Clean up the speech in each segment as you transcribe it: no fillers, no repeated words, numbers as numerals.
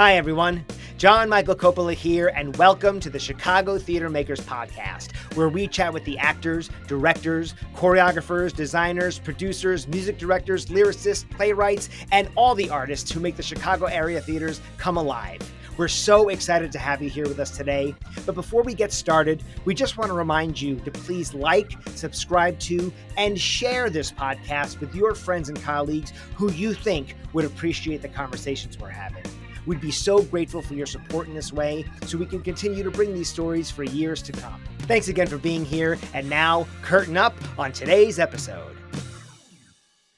Hi, everyone. John Michael Coppola here, and welcome to the Chicago Theater Makers Podcast, where we chat with the actors, directors, choreographers, designers, producers, music directors, lyricists, playwrights, and all the artists who make the Chicago area theaters come alive. We're so excited to have you here with us today. But before we get started, we just want to remind you to please like, subscribe to, and share this podcast with your friends and colleagues who you think would appreciate the conversations we're having. We'd be so grateful for your support in this way so we can continue to bring these stories for years to come. Thanks again for being here, and now, curtain up on today's episode.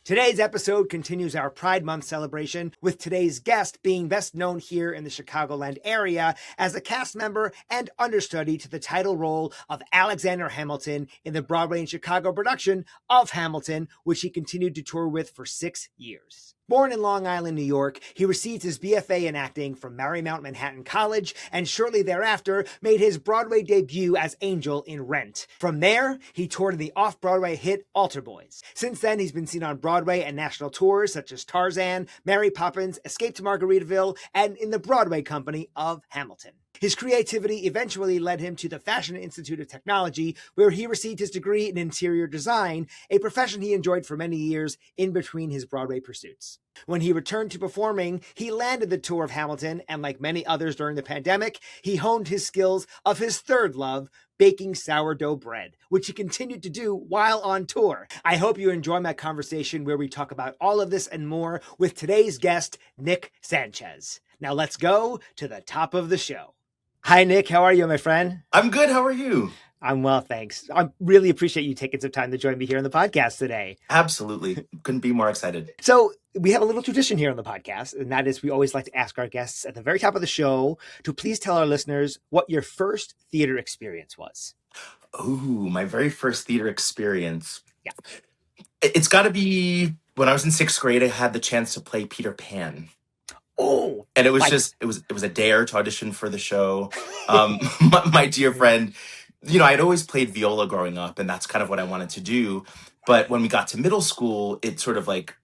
Today's episode continues our Pride Month celebration, with today's guest being best known here in the Chicagoland area as a cast member and understudy to the title role of Alexander Hamilton in the Broadway and Chicago production of Hamilton, which he continued to tour with for 6 years. Born in Long Island, New York, he received his BFA in acting from Marymount Manhattan College and shortly thereafter made his Broadway debut as Angel in Rent. From there, he toured in the Off-Broadway hit Altar Boyz. Since then, he's been seen on Broadway and National tours such as Tarzan, Mary Poppins, Escape to Margaritaville, and in the Broadway company of Hamilton. His creativity eventually led him to the Fashion Institute of Technology, where he received his degree in interior design, a profession he enjoyed for many years in between his Broadway pursuits. When he returned to performing, he landed the tour of Hamilton, and like many others during the pandemic, he honed his skills of his third love, baking sourdough bread, which he continued to do while on tour. I hope you enjoy my conversation where we talk about all of this and more with today's guest, Nick Sanchez. Now let's go to the top of the show. Hi, Nick. How are you, my friend? I'm good. How are you? I'm well, thanks. I really appreciate you taking some time to join me here on the podcast today. Absolutely. Couldn't be more excited. So we have a little tradition here on the podcast, and that is we always like to ask our guests at the very top of the show to please tell our listeners what your first theater experience was. Ooh, my very first theater experience. Yeah. It's got to be when I was in sixth grade. I had the chance to play Peter Pan. Oh, and it was it was a dare to audition for the show. My dear friend, I'd always played viola growing up, and that's kind of what I wanted to do. But when we got to middle school, it sort of like,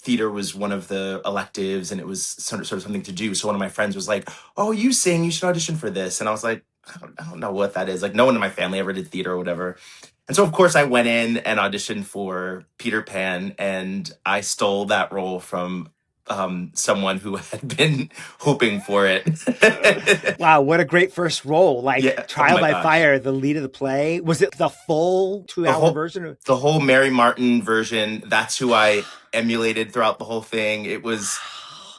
theater was one of the electives and it was sort of something to do. So one of my friends was like, oh, you sing, you should audition for this. And I was like, I don't know what that is. Like, no one in my family ever did theater or whatever. And so, of course, I went in and auditioned for Peter Pan, and I stole that role from someone who had been hoping for it. Wow, what a great first role. Trial by Fire, the lead of the play. Was it the full 2-hour version? The whole Mary Martin version. That's who I emulated throughout the whole thing. It was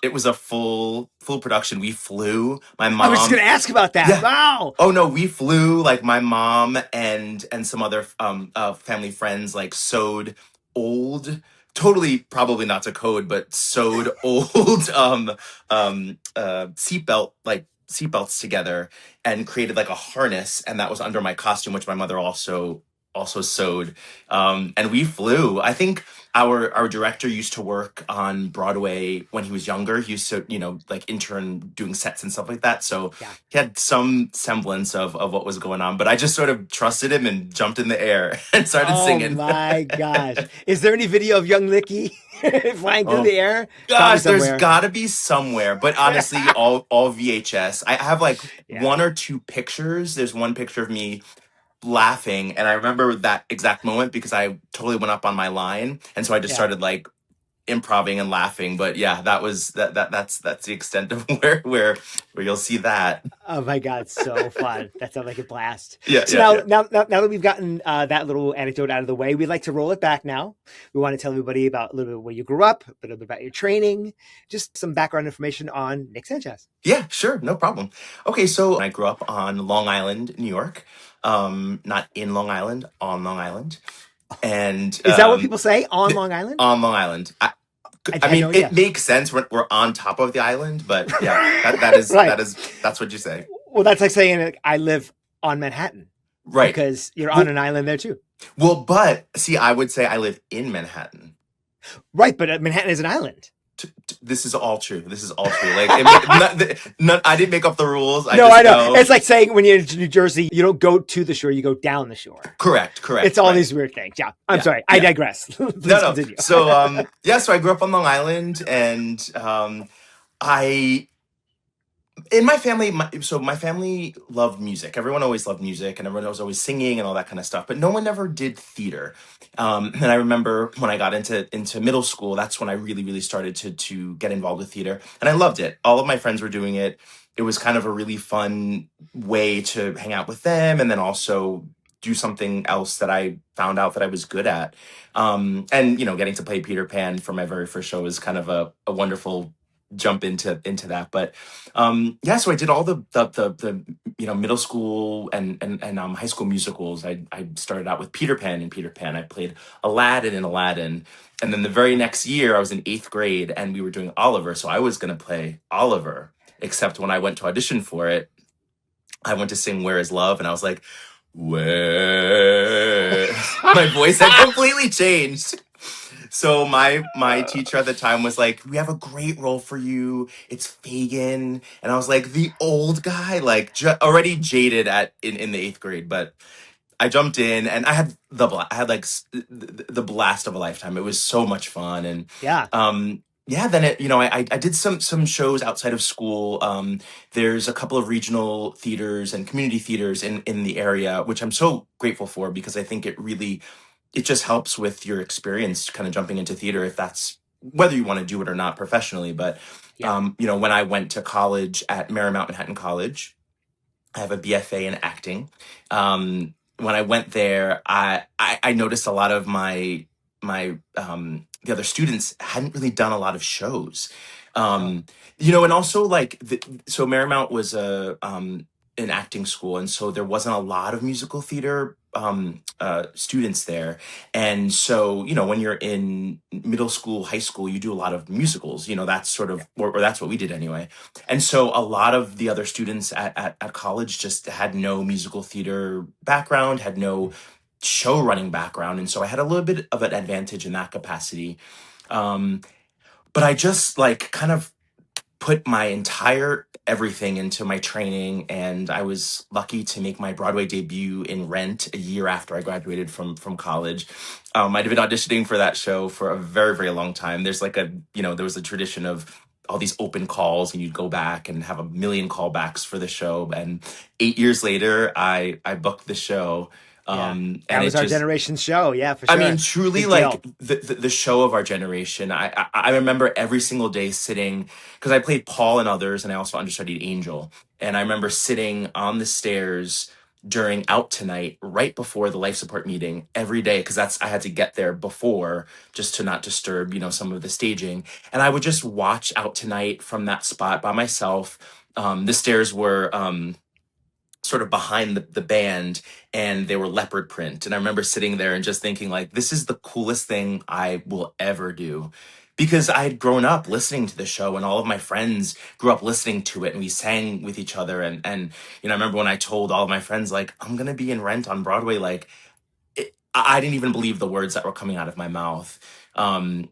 a full production. We flew. My mom. I was just going to ask about that. Yeah. Wow. Oh no, we flew. Like my mom and some other family friends sewed old. Totally, probably not to code, but sewed old seatbelts together and created like a harness, and that was under my costume, which my mother also sewed. And we flew. I think our director used to work on Broadway when he was younger. He used to, intern doing sets and stuff like that. So yeah. He had some semblance of what was going on, but I just sort of trusted him and jumped in the air and started singing. Oh my gosh. Is there any video of young Nicky flying through the air? Gosh, there's gotta be somewhere, but honestly, all VHS. I have one or two pictures. There's one picture of me laughing, and I remember that exact moment because I totally went up on my line, and so I just started improvising and laughing. But yeah, that's the extent of where you'll see that. Oh my god, so fun. That sounds like a blast. Yeah. So now that we've gotten that little anecdote out of the way, we'd like to roll it back now. We want to tell everybody about a little bit where you grew up, a little bit about your training, just some background information on Nick Sanchez. Yeah, sure, no problem. Okay, so I grew up on Long Island, New York. Not in Long Island, on Long Island. And is that what people say? On Long Island? On Long Island. I mean, it makes sense when we're on top of the island, but yeah, that is right. That's what you say. Well, that's like saying I live on Manhattan. Right. Because you're on an island there too. Well, but see, I would say I live in Manhattan. Right, but Manhattan is an island. This is all true. I didn't make up the rules. I know. It's like saying when you're in New Jersey, you don't go to the shore, you go down the shore. Correct. It's all these weird things. Yeah. I'm sorry. I digress. Please continue. So, so I grew up on Long Island, and I In my family, so my family loved music. Everyone always loved music, and everyone was always singing and all that kind of stuff. But no one ever did theater. And I remember when I got into middle school, that's when I really really started to get involved with theater, and I loved it. All of my friends were doing it. It was kind of a really fun way to hang out with them, and then also do something else that I found out that I was good at. And getting to play Peter Pan for my very first show was kind of a wonderful jump into that. But yeah, so I did all the middle school and high school musicals. I started out with Peter Pan and Peter Pan. I played Aladdin in Aladdin, and then the very next year I was in eighth grade and we were doing Oliver. So I was going to play Oliver, except when I went to audition for it, I went to sing "Where Is Love," and I was like, "Where?" My voice had completely changed. So my teacher at the time was like, "We have a great role for you. It's Fagin," and I was like, "The old guy," like already jaded in the eighth grade. But I jumped in, and I had I had like the blast of a lifetime. It was so much fun, and Yeah. yeah. Then I did some shows outside of school. There's a couple of regional theaters and community theaters in the area, which I'm so grateful for because I think it just helps with your experience kind of jumping into theater if that's whether you want to do it or not professionally. But Yeah. when I went to college at Marymount Manhattan College, I have a BFA in acting. When I went there, I noticed a lot of my the other students hadn't really done a lot of shows. Oh. Um, and also like so Marymount was an acting school, and so there wasn't a lot of musical theater students there. And so when you're in middle school, high school, you do a lot of musicals. That's sort of or that's what we did anyway. And so a lot of the other students at college just had no musical theater background, had no show running background. And so I had a little bit of an advantage in that capacity. Um, but I just like kind of put my entire everything into my training, and I was lucky to make my Broadway debut in Rent a year after I graduated from college. I'd been auditioning for that show for a very very long time. There's like there was a tradition of all these open calls, and you'd go back and have a million callbacks for the show. And 8 years later, I booked the show, Yeah. and That was it our just generation's show. Yeah, for I mean, sure. truly, Big like deal. the show of our generation. I remember every single day sitting because I played Paul and others, and I also understudied Angel. And I remember sitting on the stairs during Out Tonight, right before the life support meeting, every day because that's I had to get there before just to not disturb some of the staging. And I would just watch Out Tonight from that spot by myself. The stairs were sort of behind the band, and they were leopard print, and I remember sitting there and just thinking like this is the coolest thing I will ever do, because I had grown up listening to the show and all of my friends grew up listening to it, and we sang with each other. And I remember when I told all of my friends like I'm gonna be in Rent on Broadway, like I didn't even believe the words that were coming out of my mouth. And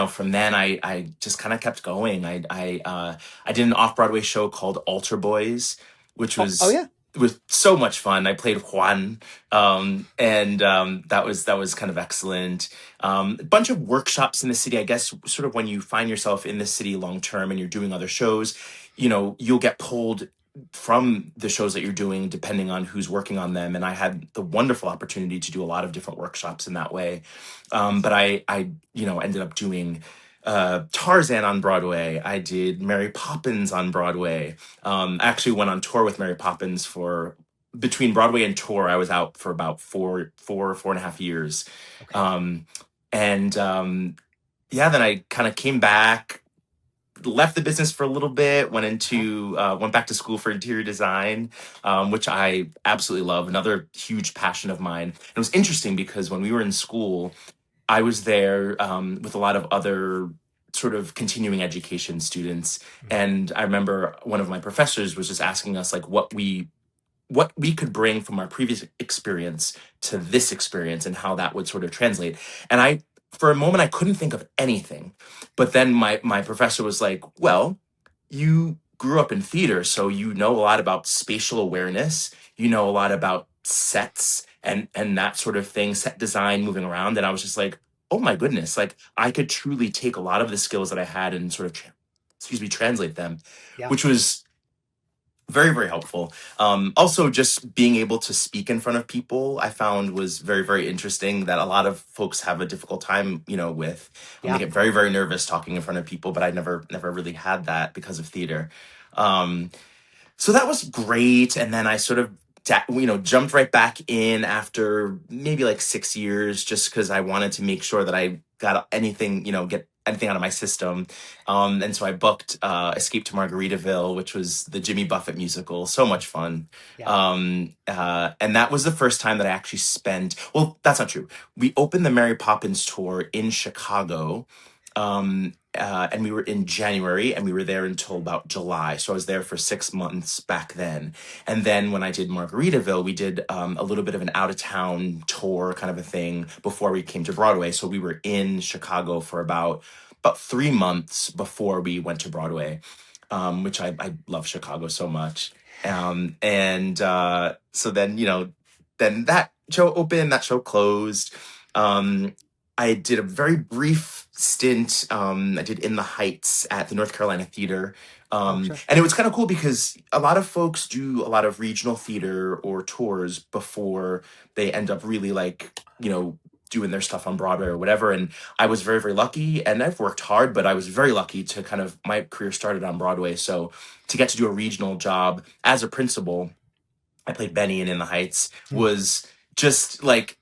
from then I just kind of kept going. I did an off-Broadway show called Altar Boys, which Oh yeah. was so much fun. I played Juan, and that was kind of excellent. A bunch of workshops in the city. I guess sort of when you find yourself in the city long term and you're doing other shows, you'll get pulled from the shows that you're doing depending on who's working on them. And I had the wonderful opportunity to do a lot of different workshops in that way. Nice. But I ended up doing Tarzan on Broadway. I did Mary Poppins on Broadway. I actually went on tour with Mary Poppins for between Broadway and tour. I was out for about four and a half years. Okay. Um, and yeah, then I kind of came back, left the business for a little bit, Uh-huh. went back to school for interior design, which I absolutely love. Another huge passion of mine. And it was interesting because when we were in school, I was there with a lot of other sort of continuing education students, Mhm. and I remember one of my professors was just asking us like what we could bring from our previous experience to this experience and how that would sort of translate. And I, for a moment, I couldn't think of anything. But then my professor was like, well, you grew up in theater, so you know a lot about spatial awareness, you know a lot about sets and that sort of thing, set design, moving around. And I was just like, oh my goodness, like I could truly take a lot of the skills that I had and sort of translate them, Yeah. which was very, very helpful. Also, just being able to speak in front of people, I found was very, very interesting. That a lot of folks have a difficult time, with. They Yeah. get very, very nervous talking in front of people, but I never really had that because of theater. Um, so that was great. And then I sort of, jumped right back in after maybe like 6 years, just because I wanted to make sure that I got anything, get anything out of my system. And so I booked Escape to Margaritaville, which was the Jimmy Buffett musical. So much fun. Yeah. And that was the first time that I actually spent, well, that's not true. We opened the Mary Poppins tour in Chicago. And we were in January, and we were there until about July. So I was there for 6 months back then. And then when I did Margaritaville, we did a little bit of an out of town tour kind of a thing before we came to Broadway. So we were in Chicago for about 3 months before we went to Broadway, which I love Chicago so much. And so then, then that show opened, that show closed. I did a very brief stint. I did In the Heights at the North Carolina Theater. Oh, sure. And it was kind of cool because a lot of folks do a lot of regional theater or tours before they end up really doing their stuff on Broadway or whatever. And I was very, very lucky, and I've worked hard, but I was very lucky to my career started on Broadway. So to get to do a regional job as a principal, I played Benny in The Heights, was just like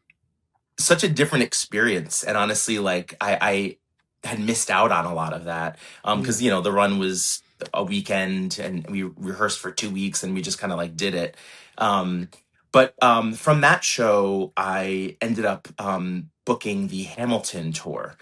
such a different experience. And honestly, like I had missed out on a lot of that. Because the run was a weekend, and we rehearsed for 2 weeks, and we just kind of like did it. But from that show, I ended up booking the Hamilton tour.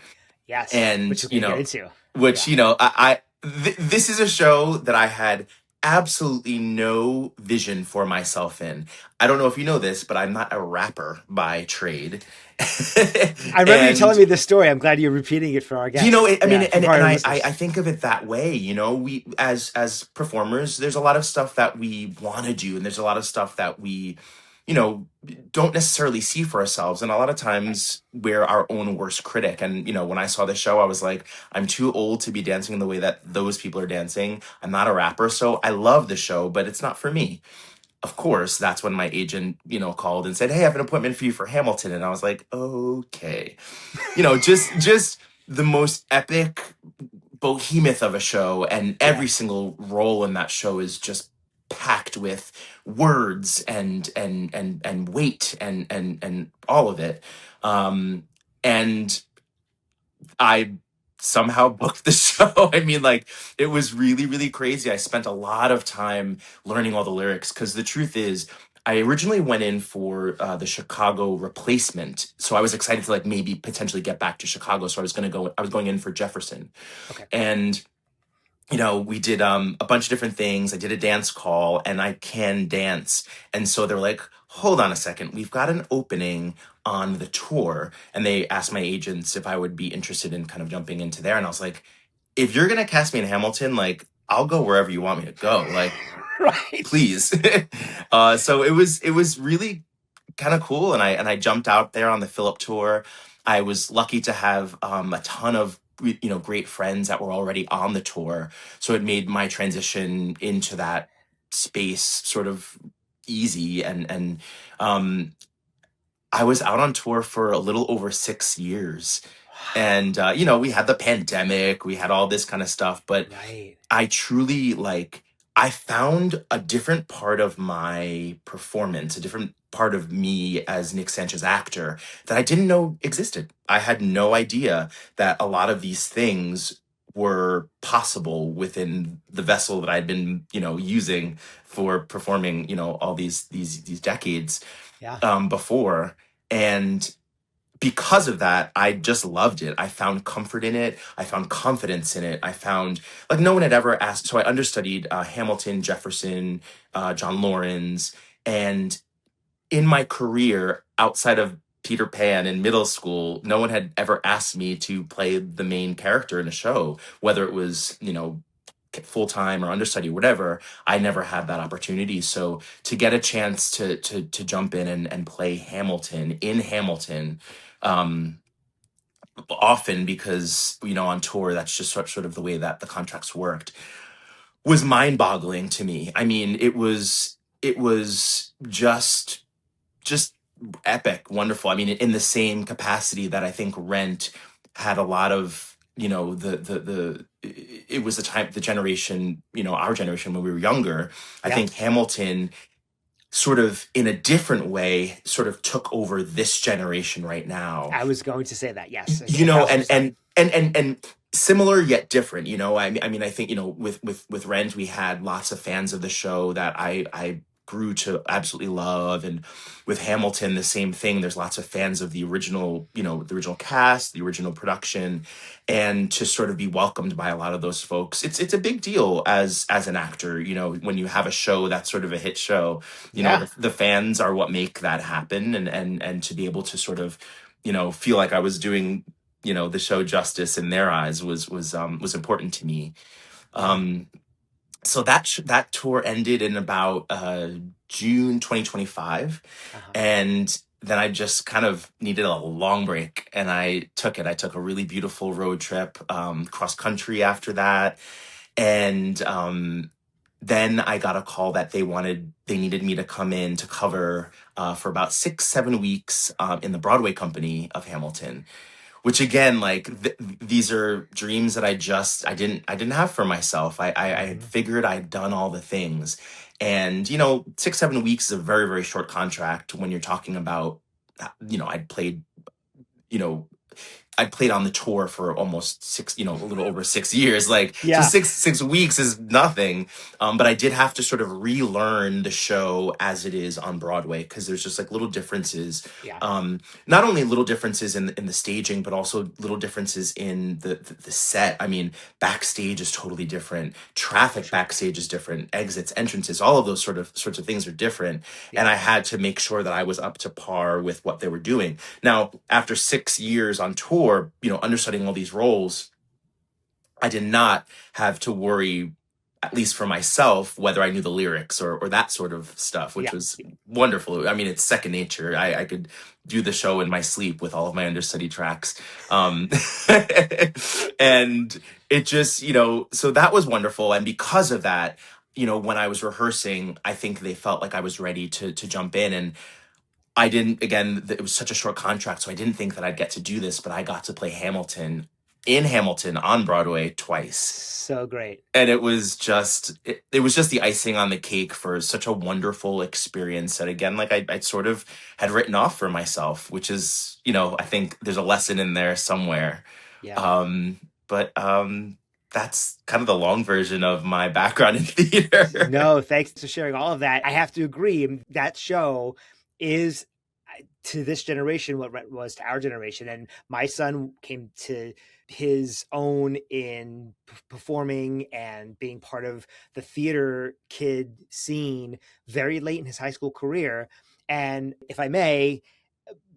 Yes. And Which we're going to get into. which Yeah. this is a show that I had absolutely no vision for myself in. I don't know if you know this, but I'm not a rapper by trade. I remember you telling me this story. I'm glad you're repeating it for our guests. I mean, and for our I listeners. think of it that way. We as performers, there's a lot of stuff that we want to do, and there's a lot of stuff that we, don't necessarily see for ourselves. And a lot of times we're our own worst critic. And, when I saw the show, I was like, I'm too old to be dancing the way that those people are dancing. I'm not a rapper. So I love the show, but it's not for me. Of course, that's when my agent, called and said, "Hey, I have an appointment for you for Hamilton." And I was like, okay, just the most epic behemoth of a show. And every single role in that show is just packed with words and weight and all of it. And I somehow booked the show. I mean, like, it was really, really crazy. I spent a lot of time learning all the lyrics, because the truth is, I originally went in for the Chicago replacement. So I was excited to maybe potentially get back to Chicago. So I was going in for Jefferson. Okay. And we did a bunch of different things. I did a dance call, and I can dance. And so they're like, hold on a second. We've got an opening on the tour. And they asked my agents if I would be interested in kind of jumping into there. And I was like, if you're going to cast me in Hamilton, I'll go wherever you want me to go. Right. Please. So it was really kind of cool. And I jumped out there on the Philip tour. I was lucky to have a ton of great friends that were already on the tour, so it made my transition into that space sort of easy. And I was out on tour for a little over 6 years. And we had the pandemic, we had all this kind of stuff, but Right. I truly I found a different part of my performance, a different part of me as Nick Sanchez actor that I didn't know existed. I had no idea that a lot of these things were possible within the vessel that I'd been, using for performing, all these decades before. And because of that, I just loved it. I found comfort in it. I found confidence in it. I found no one had ever asked. So I understudied Hamilton, Jefferson, John Lawrence. And in my career outside of Peter Pan in middle school, no one had ever asked me to play the main character in a show, whether it was, full time or understudy, whatever. I never had that opportunity. So to get a chance to jump in and play Hamilton in Hamilton, often because, on tour, that's just sort of the way that the contracts worked, was mind-boggling to me. I mean, it was just epic, wonderful. I mean, in the same capacity that I think Rent had a lot of, it was the generation, our generation when we were younger. I Yeah, think Hamilton sort of in a different way sort of took over this generation right now. I was going to say that. Yes, You a know, thousand and percent. and and and and similar yet different. I mean, I think, with Rent, we had lots of fans of the show that I grew to absolutely love, and with Hamilton, the same thing. There's lots of fans of the original, the original cast, the original production, and to sort of be welcomed by a lot of those folks, it's a big deal as an actor. When you have a show that's sort of a hit show, Yeah. the fans are what make that happen, and to be able to sort of, feel like I was doing, the show justice in their eyes was important to me. Yeah. um so that tour ended in about June 2025, Uh-huh. and then I just kind of needed a long break, and I took a really beautiful road trip, cross country after that. And then I got a call that they needed me to come in to cover, for about 6-7 weeks, in the Broadway company of Hamilton, which again, like, these are dreams that I didn't have for myself. I Hmm. figured I'd done all the things. And 6-7 weeks is a very, very short contract when you're talking about, I'd played, you know I played on the tour for almost a little over 6 years. Like, so Yeah. six weeks is nothing. But I did have to sort of relearn the show as it is on Broadway, because there's just like little differences. Yeah. Not only little differences in the staging, but also little differences in the set. I mean, backstage is totally different. For Traffic sure. backstage is different. Exits, entrances, all of those sorts of things are different. And Yeah. I had to make sure that I was up to par with what they were doing. Now, after 6 years on tour, understudying all these roles, I did not have to worry, at least for myself, whether I knew the lyrics or that sort of stuff, which Yeah. was wonderful. I mean, it's second nature. I could do the show in my sleep with all of my understudy tracks. Um, and it just, so that was wonderful. And because of that, when I was rehearsing, I think they felt like I was ready to jump in. And I didn't, again, it was such a short contract, so I didn't think that I'd get to do this, but I got to play Hamilton in Hamilton on Broadway twice. So great. And it was just the icing on the cake for such a wonderful experience that, again, like, I sort of had written off for myself, which is, I think there's a lesson in there somewhere. Yeah. But that's kind of the long version of my background in theater. No, thanks for sharing all of that. I have to agree. That show is, to this generation what Rent was to our generation. And my son came to his own in performing and being part of the theater kid scene very late in his high school career. And if I may,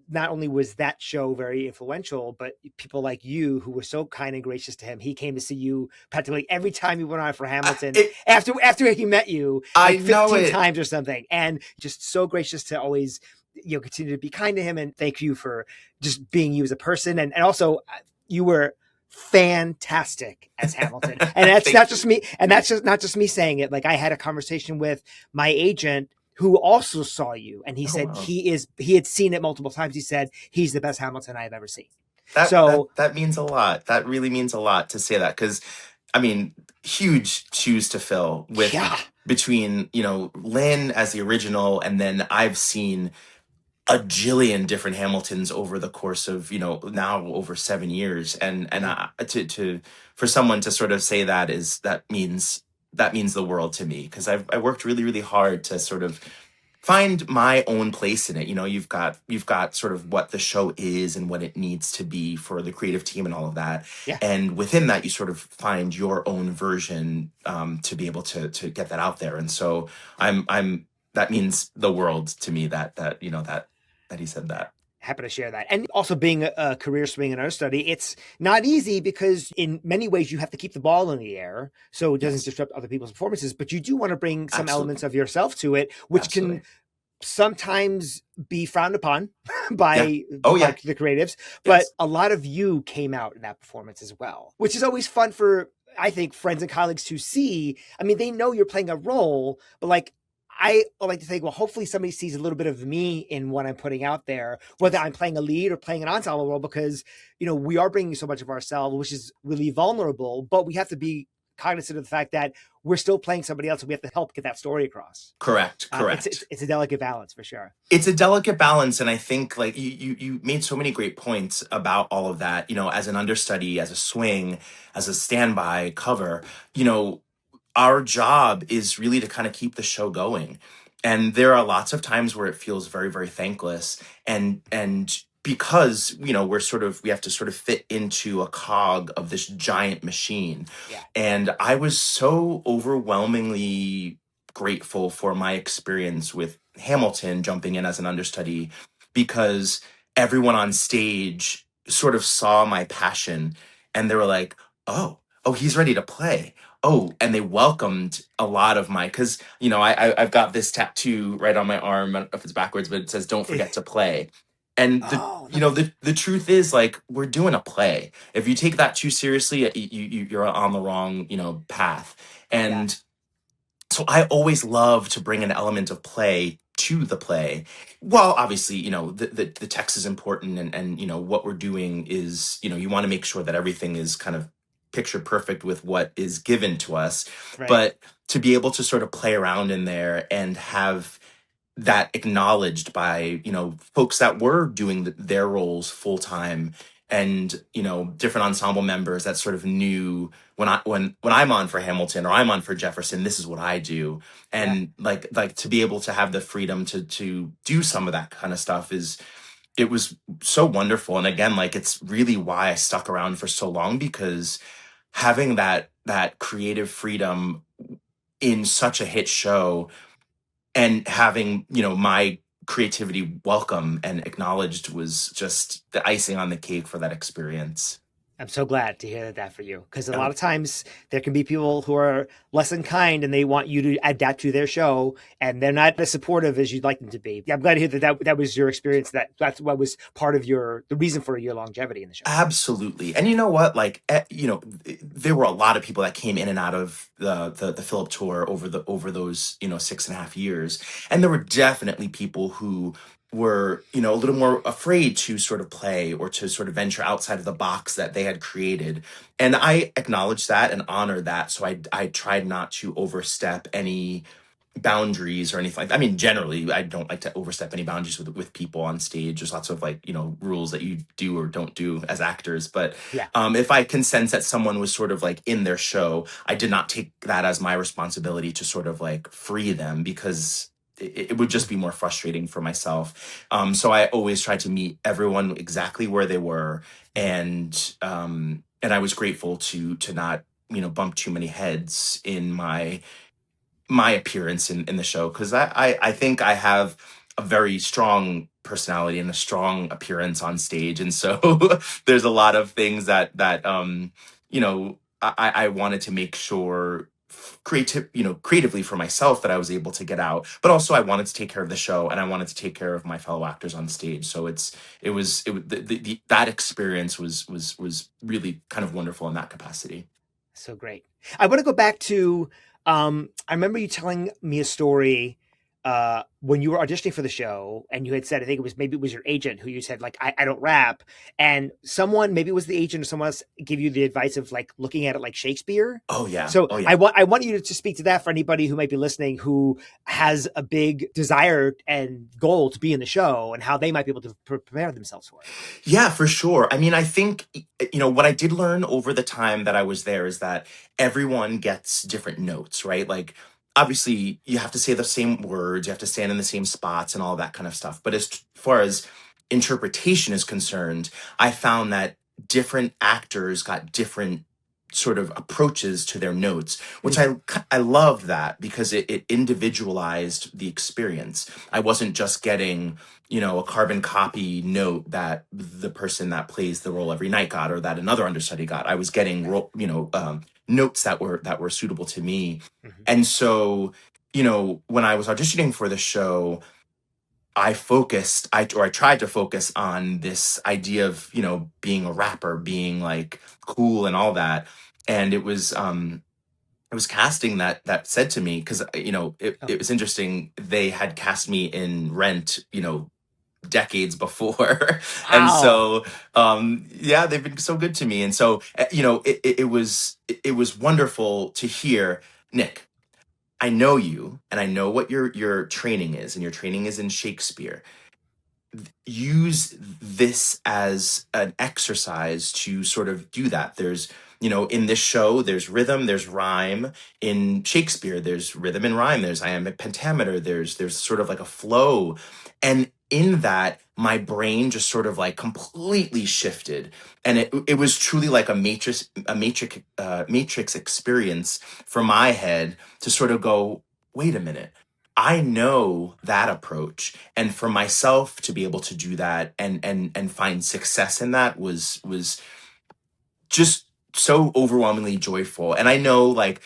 not only was that show very influential, but people like you who were so kind and gracious to him. He came to see you practically every time you went on for Hamilton It, after he met you, I like know 15 it. times or something, and just so gracious to always, continue to be kind to him. And thank you for just being you as a person. And also, you were fantastic as Hamilton. And that's Thank not you. just me. And that's just not just me saying it. Like, I had a conversation with my agent who also saw you, and he Oh, said wow. he had seen it multiple times. He said he's the best Hamilton I've ever seen. That that So that means a lot. That really means a lot to say that, because, I mean, huge shoes to fill with, yeah, between, Lynn as the original, and then I've seen a jillion different Hamiltons over the course of, now over 7 years. And yeah, to for someone to sort of say that means the world to me, because I worked really, really hard to sort of find my own place in it. You've got sort of what the show is and what it needs to be for the creative team and all of that. yeah. And within that, you sort of find your own version, to be able to get that out there. And so I'm that means the world to me, that he said that. Happy to share that. And also, being a career swing and understudy, it's not easy because in many ways you have to keep the ball in the air so it doesn't Yes, disrupt other people's performances. But you do want to bring some elements absolutely, of yourself to it, which can absolutely. sometimes be frowned upon Yeah. by Oh yeah. the creatives, but Yes. a lot of you came out in that performance as well, which is always fun for, I think, friends and colleagues to see. I mean, they know you're playing a role, but like, I like to think, well, hopefully somebody sees a little bit of me in what I'm putting out there, whether Yes. I'm playing a lead or playing an ensemble role, because, you know, we are bringing so much of ourselves, which is really vulnerable, but we have to be cognizant of the fact that we're still playing somebody else and we have to help get that story across. Correct. It's, Correct. it's it's a delicate balance for sure. It's a delicate balance, and I think like you made so many great points about all of that. You know, as an understudy, as a swing, as a standby cover, you know, our job is really to kind of keep the show going. And there are lots of times where it feels very, very thankless. And because, you know, we have to sort of fit into a cog of this giant machine. Yeah. And I was so overwhelmingly grateful for my experience with Hamilton jumping in as an understudy, because everyone on stage sort of saw my passion and they were like, oh, he's ready to play. Oh, and they welcomed a lot of my, because you know I've got this tattoo right on my arm. I don't know if it's backwards, but it says "Don't forget to play." And the Oh, you know nice. the truth is, like, we're doing a play. If you take that too seriously, you're on the wrong, you know, path. Yeah. And so I always love to bring an element of play to the play. Well, obviously, you know, the text is important, and you know what we're doing is, you know, you want to make sure that everything is kind of picture perfect with what is given to us. Right. But to be able to sort of play around in there and have that acknowledged by, you know, folks that were doing their roles full time, and you know, different ensemble members that sort of knew when I'm on for Hamilton or I'm on for Jefferson, this is what I do. Yeah. And like to be able to have the freedom to do some of that kind of stuff is, it was so wonderful. And again, like, it's really why I stuck around for so long, because having that creative freedom in such a hit show, and having, you know, my creativity welcome and acknowledged, was just the icing on the cake for that experience. I'm so glad to hear that for you, because a lot Oh, of times there can be people who are less than kind and they want you to adapt to their show and they're not as supportive as you'd like them to be. Yeah, I'm glad to hear that was your experience. That's what was part of the reason for your longevity in the show. absolutely. And you know what? Like, you know, there were a lot of people that came in and out of the Philip tour over those, you know, 6.5 years, and there were definitely people who were, you know, a little more afraid to sort of play or to sort of venture outside of the box that they had created. And I acknowledge that and honor that. So I tried not to overstep any boundaries or anything like that. I mean, generally, I don't like to overstep any boundaries with people on stage. There's lots of, like, you know, rules that you do or don't do as actors. But Yeah. if I can sense that someone was sort of like in their show, I did not take that as my responsibility to sort of like free them, because it would just be more frustrating for myself. So I always tried to meet everyone exactly where they were, and I was grateful to not, you know, bump too many heads in my appearance in the show, because I think I have a very strong personality and a strong appearance on stage, and so there's a lot of things that you know, I wanted to make sure creatively for myself, that I was able to get out, but also I wanted to take care of the show and I wanted to take care of my fellow actors on stage. So that experience was really kind of wonderful in that capacity. So great. I want to go back to I remember you telling me a story when you were auditioning for the show and you had said, I think maybe it was your agent who you said, like, I don't rap. And someone, maybe it was the agent or someone else, give you the advice of like looking at it like Shakespeare. Oh yeah. So Oh yeah. I want you to speak to that for anybody who might be listening who has a big desire and goal to be in the show and how they might be able to prepare themselves for it. Yeah, for sure. I mean, I think, you know, what I did learn over the time that I was there is that everyone gets different notes, right? Like, obviously, you have to say the same words, you have to stand in the same spots and all that kind of stuff. But as far as interpretation is concerned, I found that different actors got different sort of approaches to their notes, which Mm. I loved that, because it individualized the experience. I wasn't just getting, you know, a carbon copy note that the person that plays the role every night got, or that another understudy got. I was getting you know, notes that were suitable to me. Mhm. And so, you know, when I was auditioning for the show, I tried to focus on this idea of, being a rapper, being like cool and all that. And it was casting that said to me, because Oh, it was interesting. They had cast me in Rent, decades before. And wow. so yeah, they've been so good to me. And so it was wonderful to hear, Nick, I know you, and I know what your training is, and your training is in Shakespeare. Use this as an exercise to sort of do that. There's, in this show, there's rhythm, there's rhyme. In Shakespeare, there's rhythm and rhyme. There's iambic pentameter. There's sort of like a flow. And in that, my brain just sort of like completely shifted. And it was truly like a matrix experience for my head to sort of go, wait a minute. I know that approach, and for myself to be able to do that and find success in that was just so overwhelmingly joyful. And I know, like,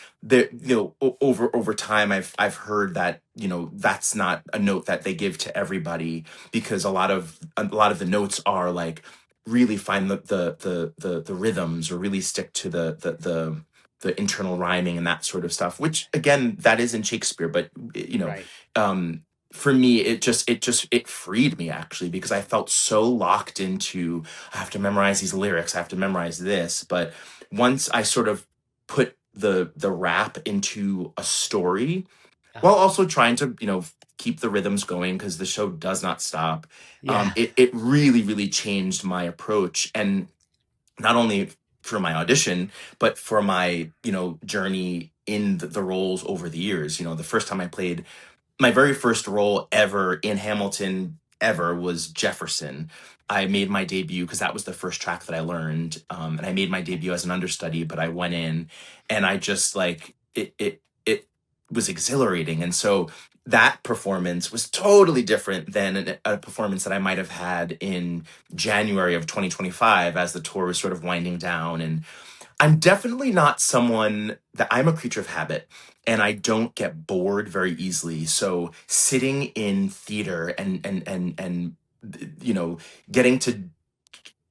over time, I've heard that, that's not a note that they give to everybody, because a lot of the notes are like, really find the rhythms, or really stick to the internal rhyming and that sort of stuff, which again, that is in Shakespeare. But Right. um for me, it freed me, actually, because I felt so locked into, I have to memorize these lyrics, I have to memorize this. But once I sort of put the rap into a story, while Uh-huh. also trying to, keep the rhythms going, because the show does not stop, Yeah. it really, really changed my approach. And not only for my audition, but for my, journey in the roles over the years. The first time I played, my very first role ever in Hamilton ever was Jefferson. I made my debut because that was the first track that I learned, and I made my debut as an understudy. But I went in, and I just, like, it was exhilarating. And so that performance was totally different than a performance that I might have had in January of 2025, as the tour was sort of winding down. And I'm definitely not someone that, I'm a creature of habit, and I don't get bored very easily. So sitting in theater and getting to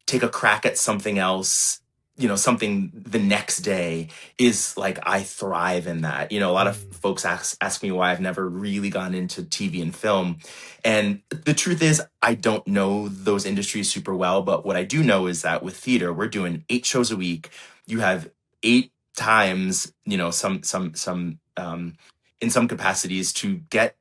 take a crack at something else, something the next day, is like, I thrive in that. A lot of Mm. folks ask me why I've never really gone into TV and film. And the truth is, I don't know those industries super well, but what I do know is that with theater, we're doing 8 shows a week. You have 8 times, in some capacities, to get,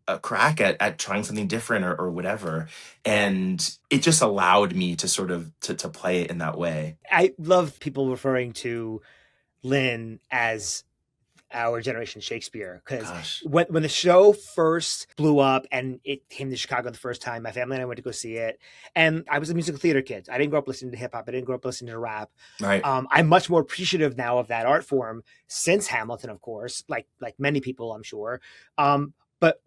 a crack at trying something different, or whatever. Yeah. And it just allowed me to sort of to play it in that way. I love people referring to Lynn as our generation Shakespeare, because Gosh. when the show first blew up and it came to Chicago the first time, my family and I went to go see it, and I was a musical theater kid. I didn't grow up listening to hip hop. I didn't grow up listening to rap. Right. I'm much more appreciative now of that art form since Hamilton, of course, like many people, I'm sure. But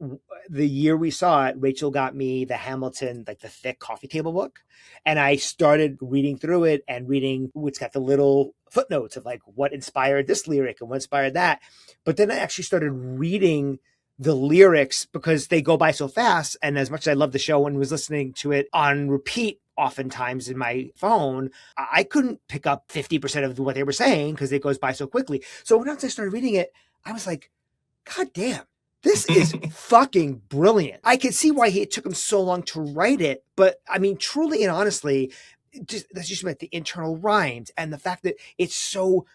the year we saw it, Rachel got me the Hamilton, like the thick coffee table book. And I started reading through it and reading, it's got the little footnotes of like what inspired this lyric and what inspired that. But then I actually started reading the lyrics because they go by so fast. And as much as I love the show and was listening to it on repeat oftentimes in my phone, I couldn't pick up 50% of what they were saying because it goes by so quickly. So once I started reading it, I was like, God damn, this is fucking brilliant. I can see why it took him so long to write it, but I mean, truly and honestly, that's just like the internal rhymes and the fact that it's so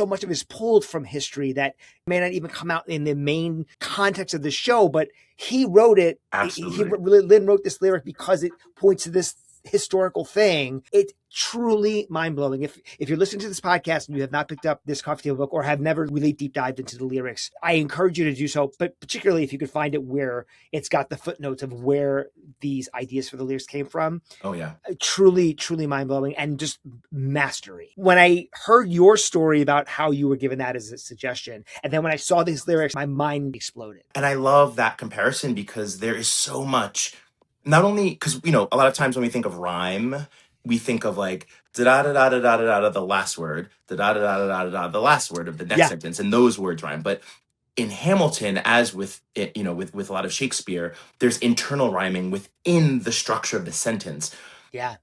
much of it is pulled from history that may not even come out in the main context of the show, but he wrote it. Absolutely. Lynn wrote this lyric because it points to this historical thing. It's truly mind blowing. If you're listening to this podcast and you have not picked up this coffee table book or have never really deep dived into the lyrics, I encourage you to do so. But particularly if you could find it where it's got the footnotes of where these ideas for the lyrics came from, Oh yeah. truly, truly mind blowing and just mastery. When I heard your story about how you were given that as a suggestion, and then when I saw these lyrics, my mind exploded. And I love that comparison, because there is so much, not only because, a lot of times when we think of rhyme, we think of like, da da da da da da da, the last word, da da da da da da, the last word of the next Yeah. sentence, and those words rhyme. But in Hamilton, as with it, with a lot of Shakespeare, there's internal rhyming within the structure of the sentence. Yeah.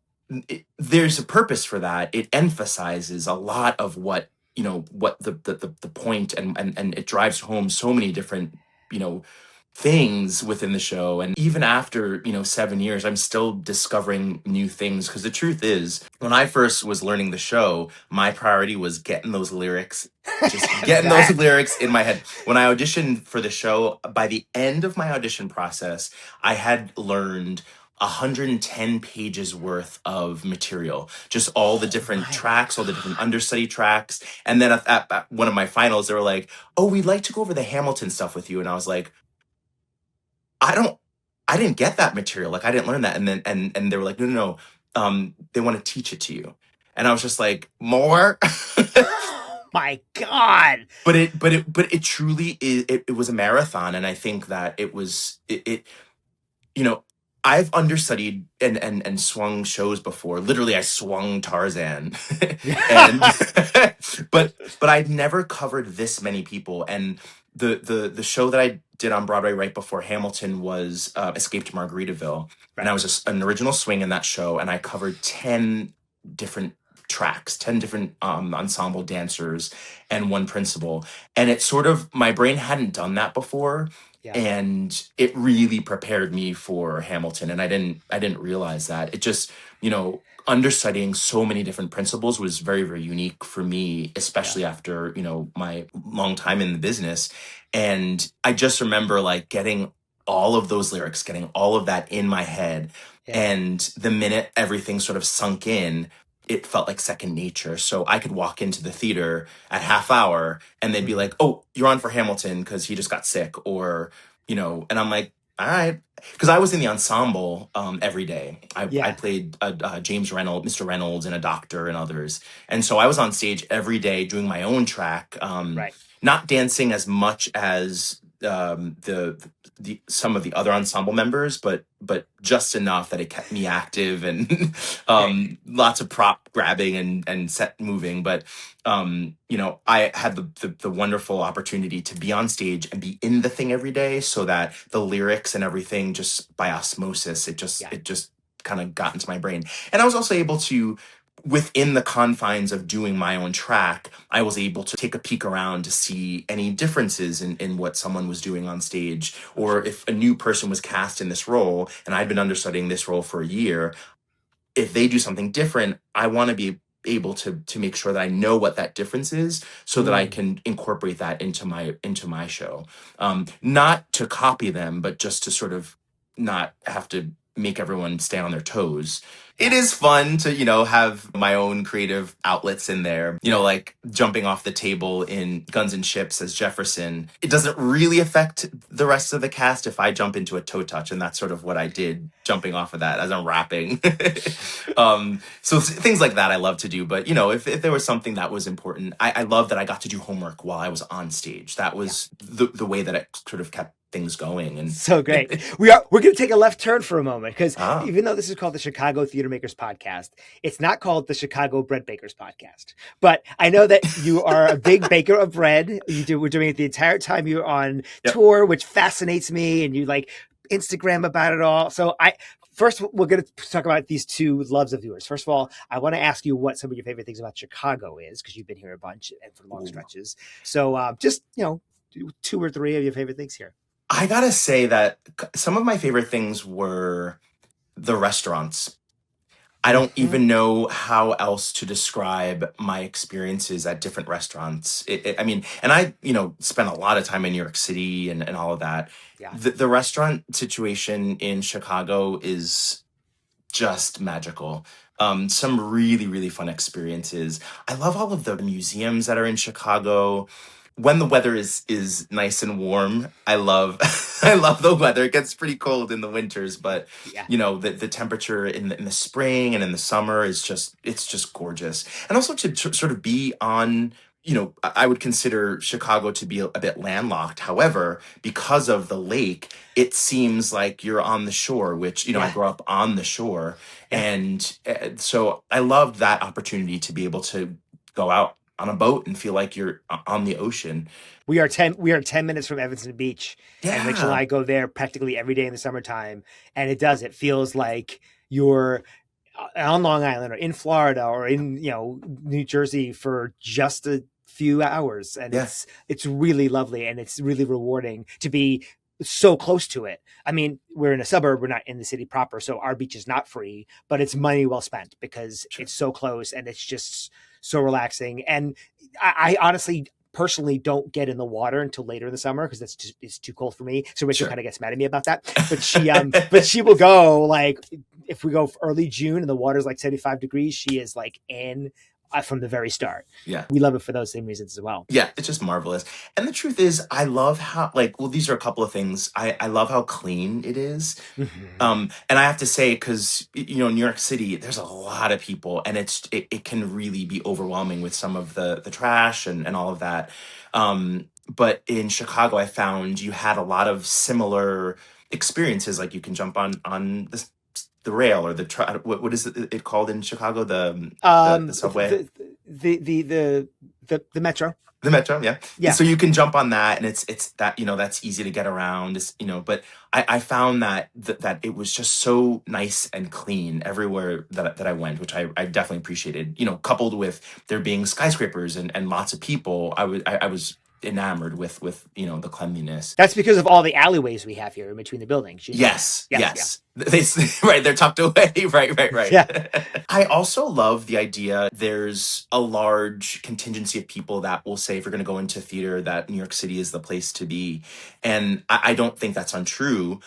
There's a purpose for that. It emphasizes a lot of what the point, and it drives home so many different you know things within the show. And even after 7 years, I'm still discovering new things, because the truth is, when I first was learning the show, my priority was getting those lyrics, just getting those That. lyrics in my head. When I auditioned for the show, by the end of my audition process, I had learned 110 pages worth of material, just all the Oh different my tracks, all the different God. understudy tracks. And then at one of my finals, they were like, "Oh, we'd like to go over the Hamilton stuff with you." And I was like, I don't I didn't get that material. Like, I didn't learn that. And then and they were like, "No, no, no. They want to teach it to you." And I was just like, "More?" Oh my God. But it truly is, it was a marathon. And I think that it you know, I've understudied and swung shows before. Literally, I swung Tarzan. And but I'd never covered this many people. And the show that I did on Broadway right before Hamilton was Escape to Margaritaville. And I Right. was an original swing in that show, and I covered 10 different tracks, 10 different ensemble dancers, and one principal. And it sort of, my brain hadn't done that before, Yeah. and it really prepared me for Hamilton. And I didn't realize that. It just, understudying so many different principles was very, very unique for me, Yeah. especially after, my long time in the business. And I just remember, like, getting all of those lyrics, getting all of that in my head. Yeah. And the minute everything sort of sunk in, it felt like second nature. So I could walk into the theater at half hour, and they'd be Mhm. like, "Oh, you're on for Hamilton because he just got sick," or, and I'm like, "All right." Because I was in the ensemble every day. I Yeah. played James Reynolds, Mr. Reynolds, and a doctor and others. And so I was on stage every day doing my own track, Right. not dancing as much as the some of the other ensemble members, but just enough that it kept me active, and Hey. lots of prop grabbing and set moving. But I had the wonderful opportunity to be on stage and be in the thing every day, so that the lyrics and everything, just by osmosis, it just Yeah. it just kind of got into my brain. And I was also able to, within the confines of doing my own track, I was able to take a peek around to see any differences in what someone was doing on stage, Oh, or sure. if a new person was cast in this role and I'd been understudying this role for a year. If they do something different, I want to be able to make sure that I know what that difference is, so that I Mm. can incorporate that into my show. Not to copy them, but just to sort of not have to make everyone stay on their toes. It Yeah. is fun to, have my own creative outlets in there, Yeah. like jumping off the table in Guns and Ships as Jefferson. It doesn't really affect the rest of the cast if I jump into a toe touch, and that's sort of what I did, jumping off of that as I'm rapping. So things like that I love to do. But, if there was something that was important, I love that I got to do homework while I was on stage. That Yeah. was the way that it sort of kept things going. And So great. We're going to take a left turn for a moment, because ah, even though this is called the Chicago Theater Makers Podcast, it's not called the Chicago Bread Bakers Podcast. But I know that you are a big baker of bread. We're doing it the entire time you're on yep. tour, which fascinates me, and you like Instagram about it all. So first, we're going to talk about these two loves of yours. First of all, I want to ask you what some of your favorite things about Chicago is, because you've been here a bunch and for long Ooh. stretches. So just, two or three of your favorite things here. I gotta say that some of my favorite things were the restaurants. I don't Hmm. even know how else to describe my experiences at different restaurants. I mean, and I, spent a lot of time in New York City and all of that. Yeah. The restaurant situation in Chicago is just magical. Some really, really fun experiences. I love all of the museums that are in Chicago. When the weather is nice and warm, I love I love the weather. It gets pretty cold in the winters, but Yeah. the temperature in the spring and in the summer is just gorgeous. And also to sort of be on, I would consider Chicago to be a bit landlocked. However, because of the lake, it seems like you're on the shore, which, I Yeah. grew up on the shore. Yeah. And so I loved that opportunity to be able to go out on a boat and feel like you're on the ocean. We are 10 minutes from Evanston Beach, and Rachel and Yeah. I go there practically every day in the summertime, and it feels like you're on Long Island or in Florida or in New Jersey for just a few hours, and Yeah. it's really lovely, and it's really rewarding to be so close to it. I mean, we're in a suburb, we're not in the city proper, so our beach is not free, but it's money well spent because Sure. it's so close and it's just so relaxing. And I honestly personally don't get in the water until later in the summer because it's too cold for me. So Rachel Sure. kind of gets mad at me about that. But she will go, like, if we go early June and the water's like 75 degrees, she is like in from the very start. Yeah. We love it for those same reasons as well. Yeah, it's just marvelous. And the truth is, I love how, like, well, these are a couple of things. I love how clean it is. And I have to say, because, New York City, there's a lot of people, and it can really be overwhelming with some of the trash and all of that. But in Chicago, I found you had a lot of similar experiences. Like, you can jump on the rail or what is it called in Chicago? The subway? The metro. The metro, yeah. Yeah. So you can jump on that, and it's that, that's easy to get around. But I found that it was just so nice and clean everywhere that I went, which I definitely appreciated. Coupled with there being skyscrapers and lots of people, I was enamored with the cleanliness. That's because of all the alleyways we have here in between the buildings. Yes. Right, they're tucked away. Right. Yeah. I also love the idea there's a large contingency of people that will say, if you're going to go into theater, that New York City is the place to be. And I don't think that's untrue.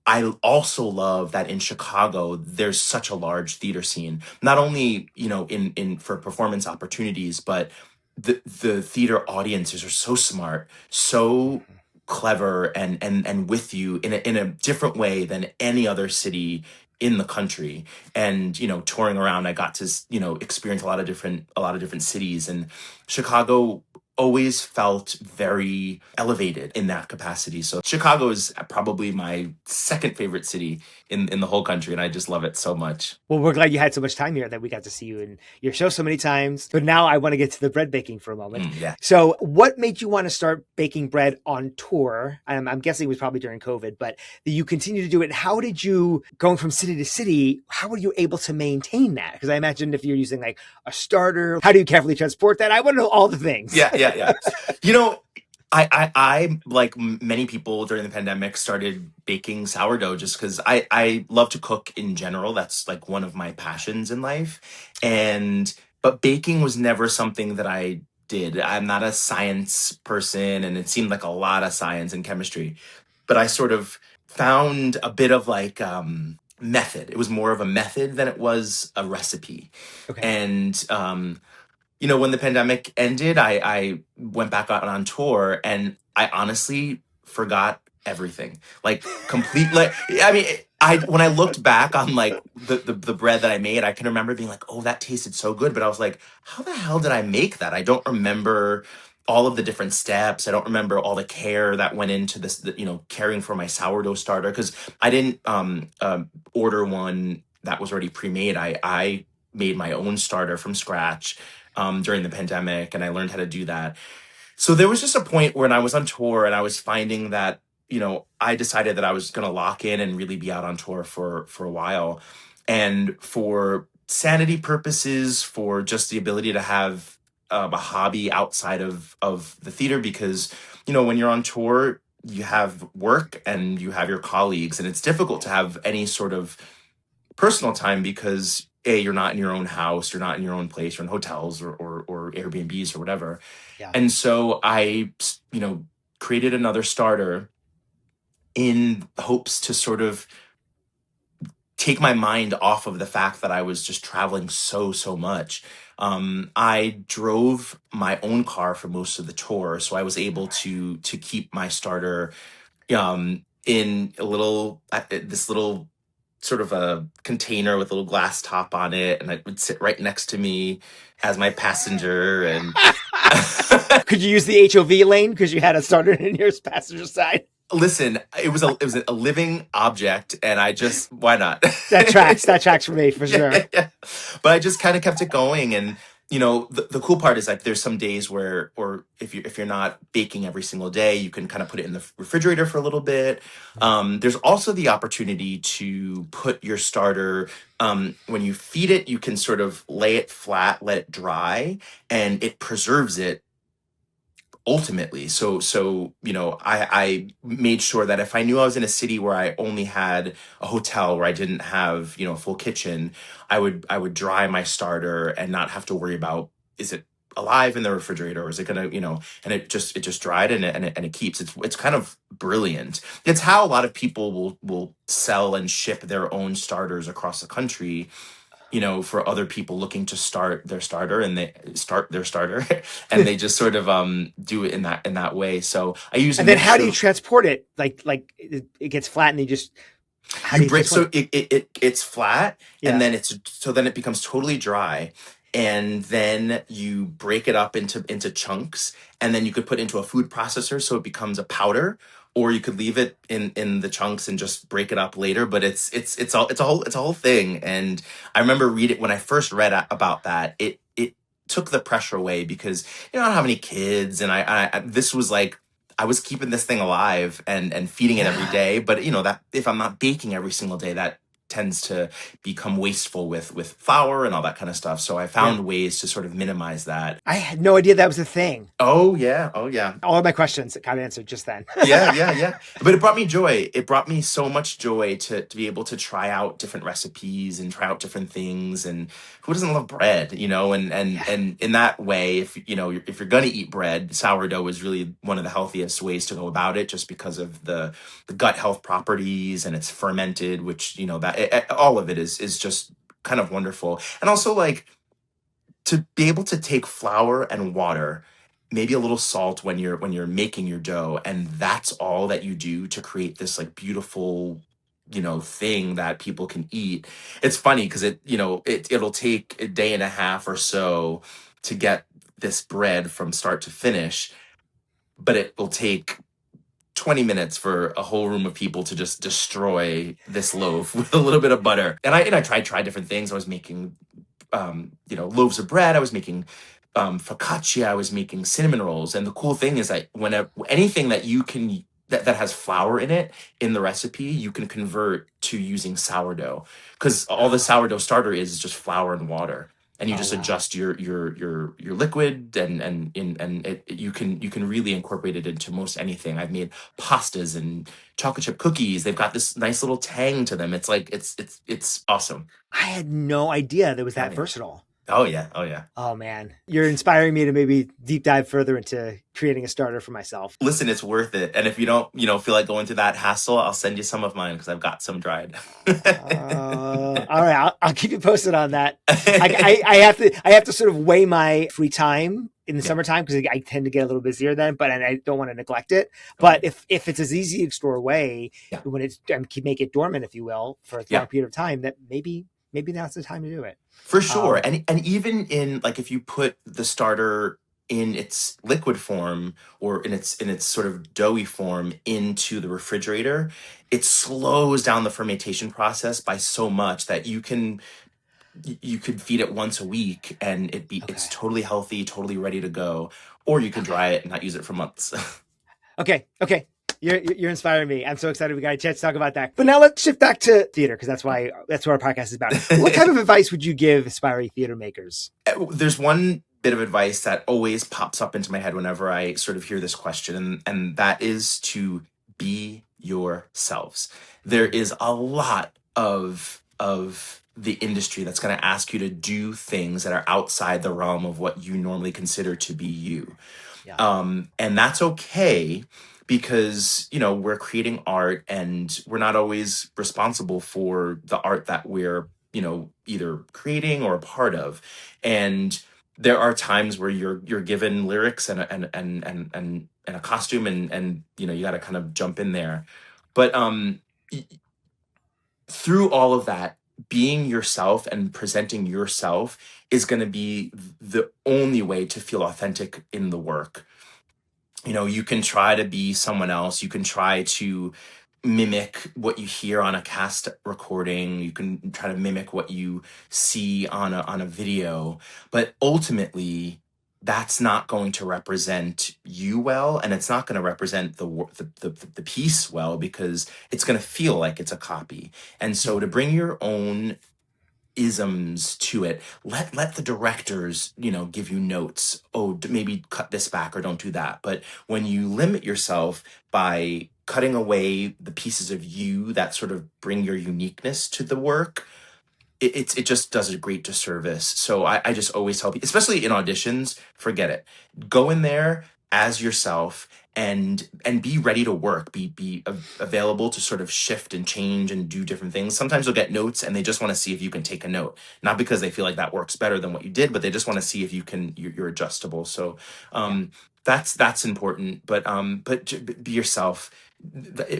I also love that in Chicago, there's such a large theater scene, not only, in for performance opportunities, but the theater audiences are so smart, so clever and with you in a different way than any other city in the country. And touring around, I got to experience a lot of different cities, and Chicago always felt very elevated in that capacity. So Chicago is probably my second favorite city in the whole country, and I just love it so much. Well, we're glad you had so much time here that we got to see you in your show so many times. But now I want to get to the bread baking for a moment. Yeah. So what made you want to start baking bread on tour? I'm guessing it was probably during COVID, but you continue to do it. How did you, going from city to city, how were you able to maintain that? Because I imagine if you're using like a starter, how do you carefully transport that? I want to know all the things. Yeah. I like many people during the pandemic started baking sourdough just because I love to cook in general. That's like one of my passions in life. But baking was never something that I did. I'm not a science person, and it seemed like a lot of science and chemistry. But I sort of found a bit of like method. It was more of a method than it was a recipe. Okay. And when the pandemic ended, I went back out on tour, and I honestly forgot everything. Like, completely. I mean, when I looked back on like the bread that I made, I can remember being like, oh, that tasted so good. But I was like, how the hell did I make that? I don't remember all of the different steps. I don't remember all the care that went into this, caring for my sourdough starter, because I didn't order one that was already pre-made. I made my own starter from scratch during the pandemic, and I learned how to do that. So there was just a point when I was on tour and I was finding that, I decided that I was going to lock in and really be out on tour for a while. And for sanity purposes, for just the ability to have a hobby outside of the theater, because, when you're on tour, you have work and you have your colleagues, and it's difficult to have any sort of personal time because you're not in your own house, you're not in your own place, you're in hotels or Airbnbs or whatever. Yeah. And so I, created another starter in hopes to sort of take my mind off of the fact that I was just traveling so much. I drove my own car for most of the tour, so I was able to keep my starter in this little sort of a container with a little glass top on it, and it would sit right next to me as my passenger. And could you use the HOV lane because you had a starter in your passenger side? Listen, it was a living object, and why not? That tracks for me for sure. Yeah. But I just kind of kept it going, and the cool part is like there's some days where, or if you're not baking every single day, you can kind of put it in the refrigerator for a little bit. There's also the opportunity to put your starter, when you feed it, you can sort of lay it flat, let it dry, and it preserves it ultimately. I made sure that if I knew I was in a city where I only had a hotel, where I didn't have a full kitchen, I would dry my starter and not have to worry about, is it alive in the refrigerator, or is it gonna, and it just dried, and it keeps. It's kind of brilliant. It's how a lot of people will sell and ship their own starters across the country, for other people looking to start their starter, and they start their starter and they just sort of do it in that way. So I use a And then how do you mixture. transport it? Like it gets flat, and you just how do You you break, transport so it? it's flat, and Yeah. then it becomes totally dry, and then you break it up into chunks, and then you could put it into a food processor so it becomes a powder, or you could leave it in the chunks and just break it up later. But it's a whole thing. And I remember reading, when I first read about that, it took the pressure away, because I don't have any kids, and this was like, I was keeping this thing alive and feeding it every Yeah. day. But that, if I'm not baking every single day, that tends to become wasteful with flour and all that kind of stuff. So I Yeah. found ways to sort of minimize that. I had no idea that was a thing. Oh yeah, oh yeah. All of my questions got answered just then. Yeah, yeah, yeah. But it brought me joy. It brought me so much joy to be able to try out different recipes and try out different things. And who doesn't love bread, Yeah. and in that way, if you're gonna eat bread, sourdough is really one of the healthiest ways to go about it, just because of the gut health properties, and it's fermented, which all of it is just kind of wonderful. And also, like, to be able to take flour and water, maybe a little salt when you're making your dough, and that's all that you do to create this like beautiful thing that people can eat. It's funny because it'll take a day and a half or so to get this bread from start to finish, but it will take 20 minutes for a whole room of people to just destroy this loaf with a little bit of butter. And I tried different things. I was making loaves of bread. I was making focaccia. I was making cinnamon rolls. And the cool thing is that whenever anything that you can that has flour in it in the recipe, you can convert to using sourdough, because all the Oh, sourdough starter is just flour and water. And you oh just wow. adjust your liquid, and you can really incorporate it into most anything. I've made pastas and chocolate chip cookies. They've got this nice little tang to them. It's like it's awesome. I had no idea that was Oh that yeah. versatile. Oh yeah. Oh yeah. Oh man, you're inspiring me to maybe deep dive further into creating a starter for myself. Listen, it's worth it. And if you don't, feel like going through that hassle, I'll send you some of mine because I've got some dried. All right, I'll keep you posted on that. I have to sort of weigh my free time in the Yeah. summertime because I tend to get a little busier then, but and I don't want to neglect it. Oh But yeah. if it's as easy to store away Yeah. when it's and keep make it dormant, if you will, for a long Yeah. period of time, that maybe now's the time to do it. For sure. Um, And even in, like, if you put the starter in its liquid form, or in its sort of doughy form, into the refrigerator, it slows down the fermentation process by so much that you could feed it once a week, and it's okay, totally healthy, totally ready to go. Or you could okay. dry it and not use it for months. Okay, okay. You're inspiring me. I'm so excited we got a chance to talk about that. But now let's shift back to theater because that's what our podcast is about. What type of advice would you give aspiring theater makers? There's one bit of advice that always pops up into my head whenever I sort of hear this question, and that is to be yourselves. There Mm, is a lot of the industry that's going to ask you to do things that are outside the realm of what you normally consider to be you. yeah. And that's okay, because we're creating art, and we're not always responsible for the art that we're either creating or a part of. And there are times where you're given lyrics and a costume, and you got to kind of jump in there. But y- through all of that, being yourself and presenting yourself is going to be the only way to feel authentic in the work. You can try to be someone else. You can try to mimic what you hear on a cast recording. You can try to mimic what you see on a video, but ultimately that's not going to represent you well, and it's not going to represent the piece well, because it's going to feel like it's a copy. And so to bring your own isms to it, let the directors, give you notes. Oh, maybe cut this back or don't do that. But when you limit yourself by cutting away the pieces of you that sort of bring your uniqueness to the work, it just does a great disservice. So I just always tell people, especially in auditions, forget it. Go in there as yourself, and be ready to work. Available to sort of shift and change and do different things. Sometimes you'll get notes and they just want to see if you can take a note, not because they feel like that works better than what you did, but they just want to see if you're adjustable. So Yeah. that's important. But be yourself.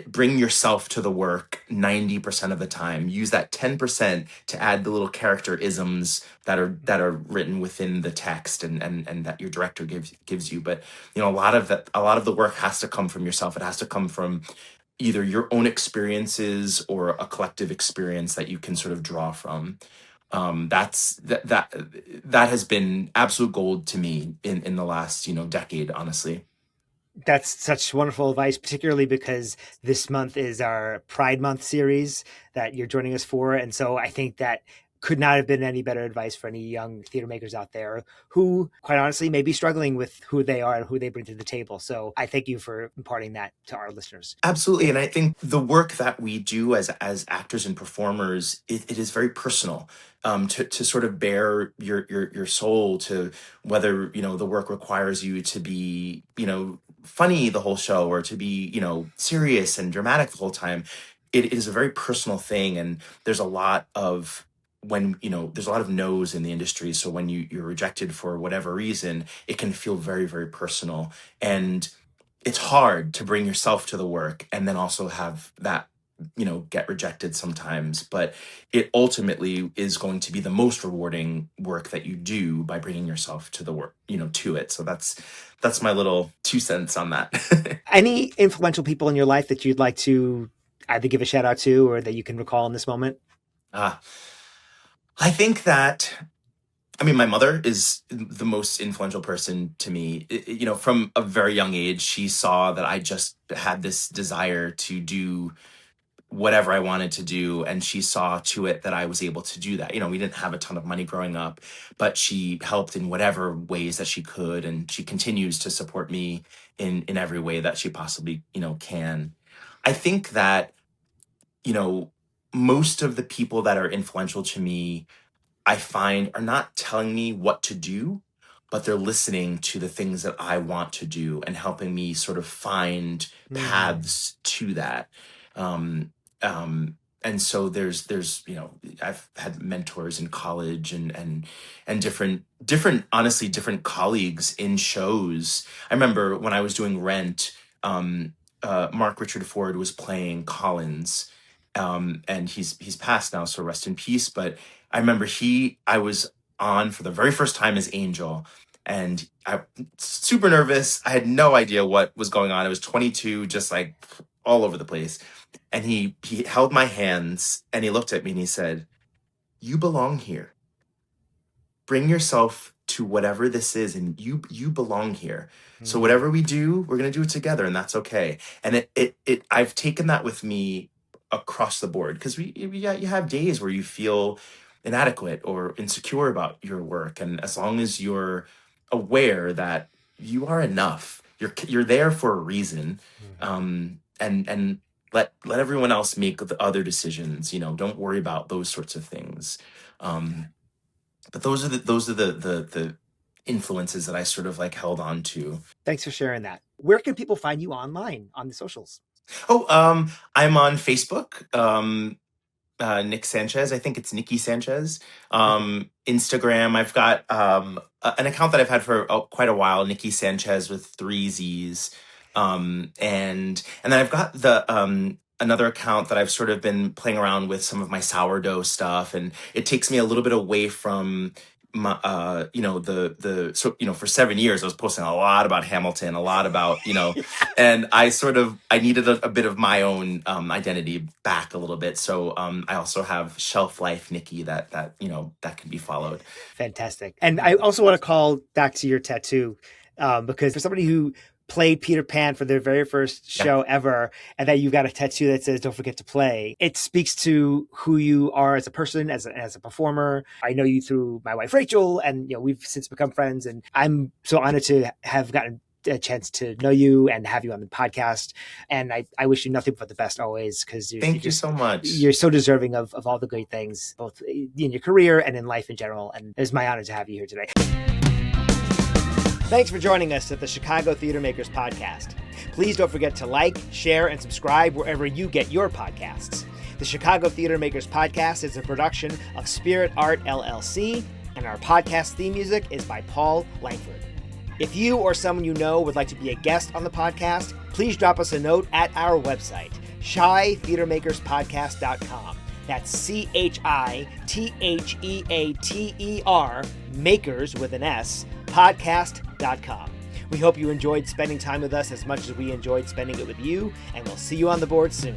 Bring yourself to the work 90% of the time. Use that 10% to add the little character isms that are written within the text, and that your director gives you. But a lot of the work has to come from yourself. It has to come from either your own experiences or a collective experience that you can sort of draw from. That has been absolute gold to me in the last decade, honestly. That's such wonderful advice, particularly because this month is our Pride Month series that you're joining us for. And so I think that could not have been any better advice for any young theater makers out there who, quite honestly, may be struggling with who they are and who they bring to the table. So I thank you for imparting that to our listeners. Absolutely. And I think the work that we do as actors and performers, it is very personal. To sort of bare your soul to whether, the work requires you to be, funny the whole show, or to be, serious and dramatic the whole time. It is a very personal thing. And there's a lot of there's a lot of no's in the industry. So when you're rejected for whatever reason, it can feel very, very personal. And it's hard to bring yourself to the work and then also have that get rejected sometimes. But it ultimately is going to be the most rewarding work that you do by bringing yourself to the work, to it. So that's my little 2 cents on that. Any influential people in your life that you'd like to either give a shout out to or that you can recall in this moment? uh, I think that, I mean, my mother is the most influential person to me. From a very young age, she saw that I just had this desire to do whatever I wanted to do. And she saw to it that I was able to do that. We didn't have a ton of money growing up, but she helped in whatever ways that she could. And she continues to support me in every way that she possibly, can. I think that, you know, most of the people that are influential to me, I find, are not telling me what to do, but they're listening to the things that I want to do and helping me sort of find Mm. paths to that. Um, and so there's I've had mentors in college, and different honestly different colleagues in shows. I remember when I was doing Rent, Mark Richard Ford was playing Collins, and he's passed now, so rest in peace. But I remember I was on for the very first time as Angel, and I super nervous. I had no idea what was going on. I was 22, just like all over the place. And he held my hands and he looked at me and he said, "You belong here. Bring yourself to whatever this is, and you belong here. So Mm. whatever we do, we're gonna do it together, and that's okay." And I've taken that with me across the board, because yeah, you have days where you feel inadequate or insecure about your work, and as long as you're aware that you are enough, you're there for a reason, Mhm. and let everyone else make the other decisions. Don't worry about those sorts of things. Um, but those are the influences that I sort of like held on to. Thanks for sharing that. Where can people find you online on the socials? Oh, I'm on Facebook. Nick Sanchez. I think it's Nikki Sanchez. Instagram. I've got an account that I've had for quite a while. Nikki Sanchez with 3 Z's. And then I've got the another account that I've sort of been playing around with some of my sourdough stuff, and it takes me a little bit away from for 7 years I was posting a lot about Hamilton, a lot about, and I needed a bit of my own identity back a little bit. So I also have Shelf Life Nikki that can be followed. Fantastic. And I also want to call back to your tattoo, because for somebody who played Peter Pan for their very first show ever, and that you've got a tattoo that says "Don't forget to play." It speaks to who you are as a person, as a performer. I know you through my wife Rachel, and we've since become friends. And I'm so honored to have gotten a chance to know you and have you on the podcast. And I wish you nothing but the best always, because thank you so much. You're so deserving of all the great things, both in your career and in life in general. And it's my honor to have you here today. Thanks for joining us at the Chicago Theater Makers Podcast. Please don't forget to like, share, and subscribe wherever you get your podcasts. The Chicago Theater Makers Podcast is a production of Spirit Art LLC, and our podcast theme music is by Paul Langford. If you or someone you know would like to be a guest on the podcast, please drop us a note at our website, ChiTheaterMakersPodcast.com. That's ChiTheater, makers with an S, podcast.com. We hope you enjoyed spending time with us as much as we enjoyed spending it with you, and we'll see you on the board soon.